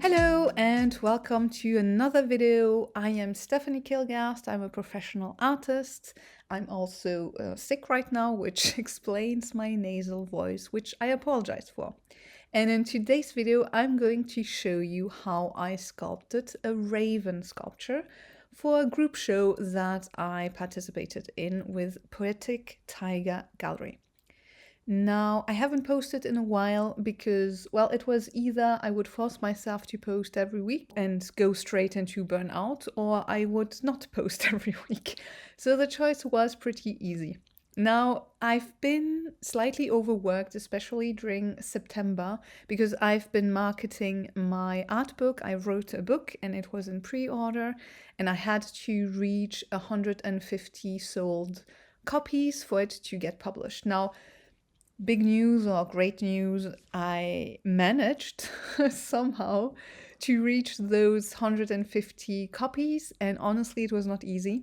Hello and welcome to another video. I am Stephanie Kilgast. I'm a professional artist. I'm also sick right now, which explains my nasal voice, which I apologize for. And in today's video, I'm going to show you how I sculpted a raven sculpture for a group show that I participated in with Poetic Tiger Gallery. Now, I haven't posted in a while because, well, it was either I would force myself to post every week and go straight into burnout, or I would not post every week. So the choice was pretty easy. Now, I've been slightly overworked, especially during September, because I've been marketing my art book. I wrote a book and it was in pre-order, and I had to reach 150 sold copies for it to get published. Now, big news or great news, I managed somehow to reach those 150 copies, and honestly, it was not easy.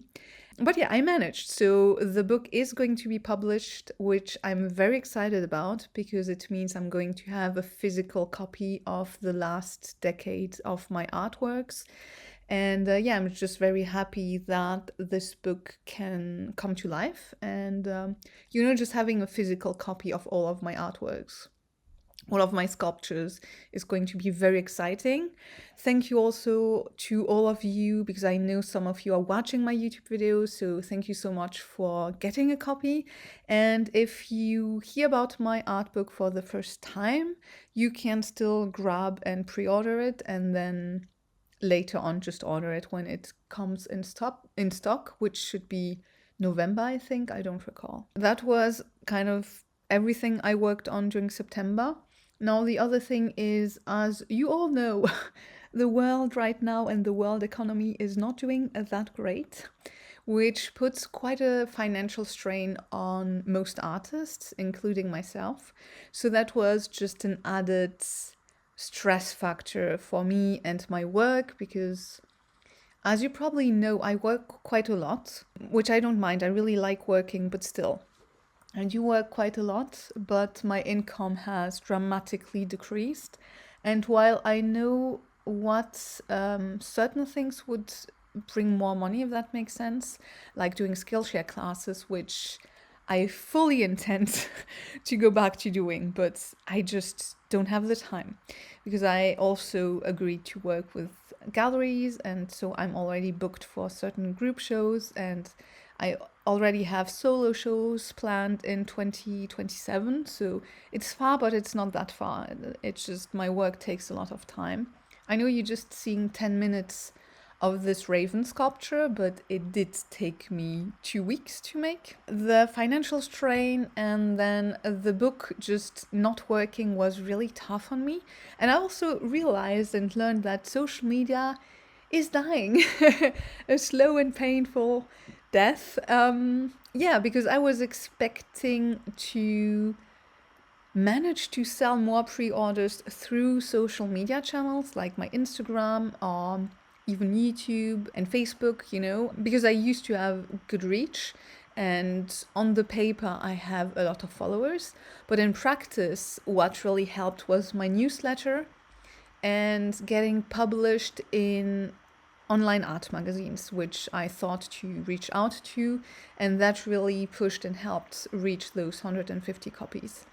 But yeah, I managed. So the book is going to be published, which I'm very excited about because it means I'm going to have a physical copy of the last decade of my artworks. And yeah, I'm just very happy that this book can come to life and, just having a physical copy of all of my artworks, all of my sculptures is going to be very exciting. Thank you also to all of you, because I know some of you are watching my YouTube videos, so thank you so much for getting a copy. And if you hear about my art book for the first time, you can still grab and pre-order it, and then later on just order it when it comes in stock, which should be November, I think. I don't recall. That was kind of everything I worked on during September. Now, the other thing is, as you all know, the world right now and the world economy is not doing that great, which puts quite a financial strain on most artists, including myself. So that was just an added stress factor for me and my work, because as you probably know, I work quite a lot, which I don't mind. I really like working, but still, I do work quite a lot, but my income has dramatically decreased. And while I know what certain things would bring more money, if that makes sense, like doing Skillshare classes, which I fully intend to go back to doing, but I just don't have the time, because I also agreed to work with galleries, and so I'm already booked for certain group shows, and I already have solo shows planned in 2027, so it's far, but it's not that far. It's just my work takes a lot of time. I know you're just seeing 10 minutes of this raven sculpture, but it did take me 2 weeks to make. The financial strain and then the book just not working was really tough on me. And I also realized and learned that social media is dying a slow and painful death. Yeah, because I was expecting to manage to sell more pre-orders through social media channels like my Instagram or even YouTube and Facebook, because I used to have good reach, and on the paper I have a lot of followers. But in practice, what really helped was my newsletter and getting published in online art magazines, which I thought to reach out to, and that really pushed and helped reach those 150 copies.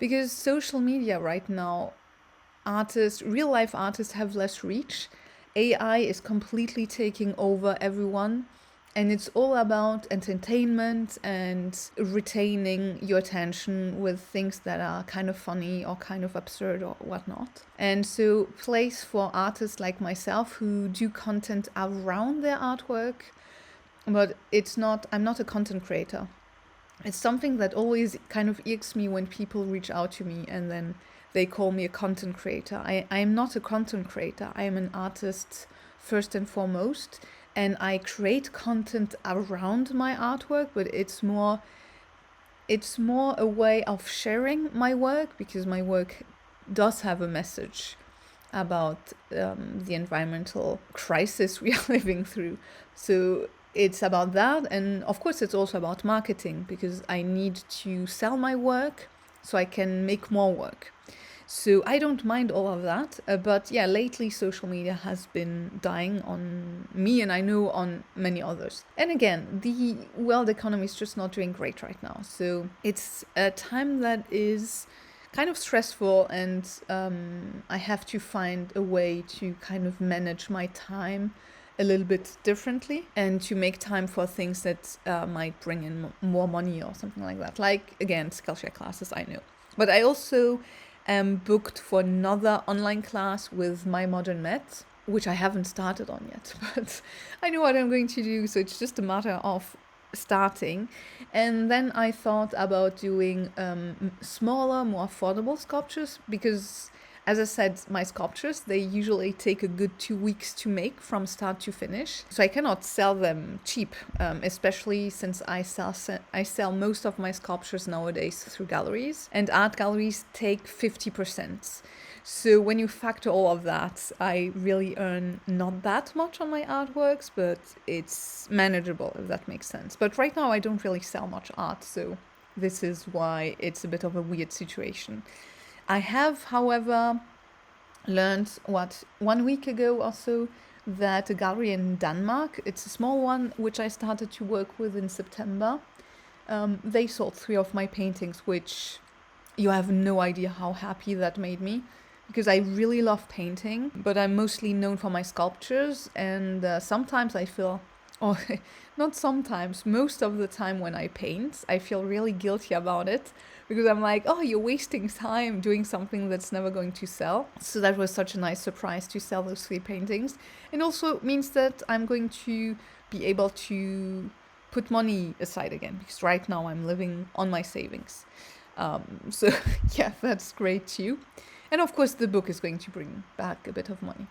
Because social media right now, real life artists have less reach. AI is completely taking over everyone, and it's all about entertainment and retaining your attention with things that are kind of funny or kind of absurd or whatnot. And so place for artists like myself who do content around their artwork, but I'm not a content creator. It's something that always kind of irks me when people reach out to me and then they call me a content creator. I am not a content creator. I am an artist first and foremost, and I create content around my artwork, but it's more a way of sharing my work, because my work does have a message about the environmental crisis we are living through. So it's about that, and of course it's also about marketing, because I need to sell my work so I can make more work. So I don't mind all of that. But yeah, lately social media has been dying on me, and I know on many others. And again, the world economy is just not doing great right now. So it's a time that is kind of stressful, and I have to find a way to kind of manage my time a little bit differently and to make time for things that might bring in more money or something like that. Like, again, Skillshare classes, I know. But I also am booked for another online class with My Modern Met, which I haven't started on yet, but I know what I'm going to do, so it's just a matter of starting. And then I thought about doing smaller, more affordable sculptures, because as I said, my sculptures, they usually take a good 2 weeks to make from start to finish. So I cannot sell them cheap, especially since I sell most of my sculptures nowadays through galleries, and art galleries take 50%. So when you factor all of that, I really earn not that much on my artworks, but it's manageable, if that makes sense. But right now I don't really sell much art, so this is why it's a bit of a weird situation. I have, however, learned 1 week ago or so that a gallery in Denmark, it's a small one, which I started to work with in September, they sold 3 of my paintings, which you have no idea how happy that made me, because I really love painting, but I'm mostly known for my sculptures, and sometimes I feel, or not sometimes, most of the time when I paint, I feel really guilty about it, because I'm like, oh, you're wasting time doing something that's never going to sell. So that was such a nice surprise to sell those 3 paintings. And also means that I'm going to be able to put money aside again, because right now I'm living on my savings. So yeah, that's great too. And of course, the book is going to bring back a bit of money.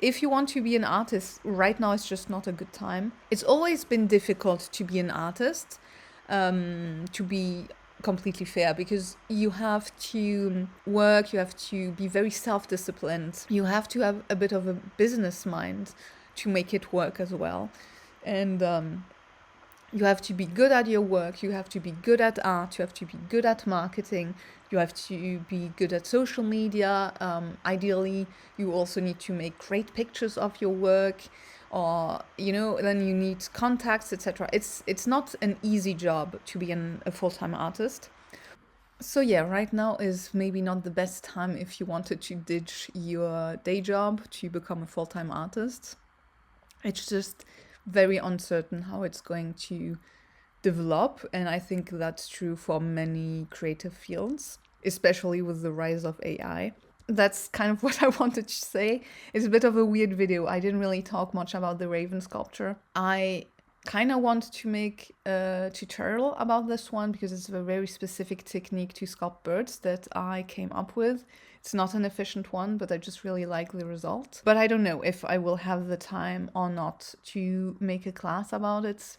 If you want to be an artist, right now it's just not a good time. It's always been difficult to be an artist, to be completely fair, because you have to work, you have to be very self-disciplined, you have to have a bit of a business mind to make it work as well. And you have to be good at your work, you have to be good at art, you have to be good at marketing, you have to be good at social media. Ideally, you also need to make great pictures of your work, or, you know, then you need contacts, etc. It's not an easy job to be a full-time artist. So yeah, right now is maybe not the best time if you wanted to ditch your day job to become a full-time artist. It's just very uncertain how it's going to develop, and I think that's true for many creative fields, especially with the rise of AI. That's kind of what I wanted to say. It's a bit of a weird video. I didn't really talk much about the raven sculpture. I kind of want to make a tutorial about this one, because it's a very specific technique to sculpt birds that I came up with. It's not an efficient one, but I just really like the result. But I don't know if I will have the time or not to make a class about it.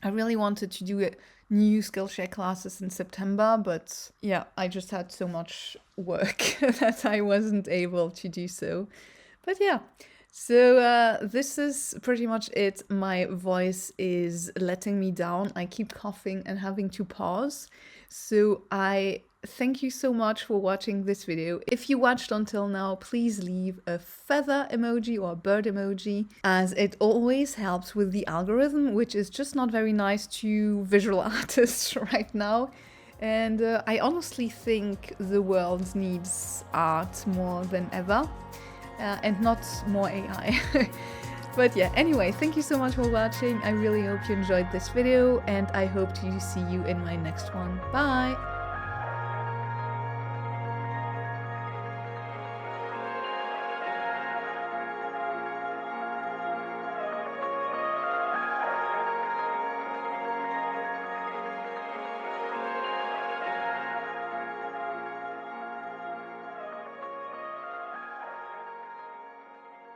I really wanted to do new Skillshare classes in September, but yeah, I just had so much work that I wasn't able to do so. But yeah, so this is pretty much it. My voice is letting me down. I keep coughing and having to pause. So I thank you so much for watching this video. If you watched until now, please leave a feather emoji or a bird emoji, as it always helps with the algorithm, which is just not very nice to visual artists right now. And I honestly think the world needs art more than ever, and not more AI. But yeah, anyway, thank you so much for watching. I really hope you enjoyed this video, and I hope to see you in my next one. Bye!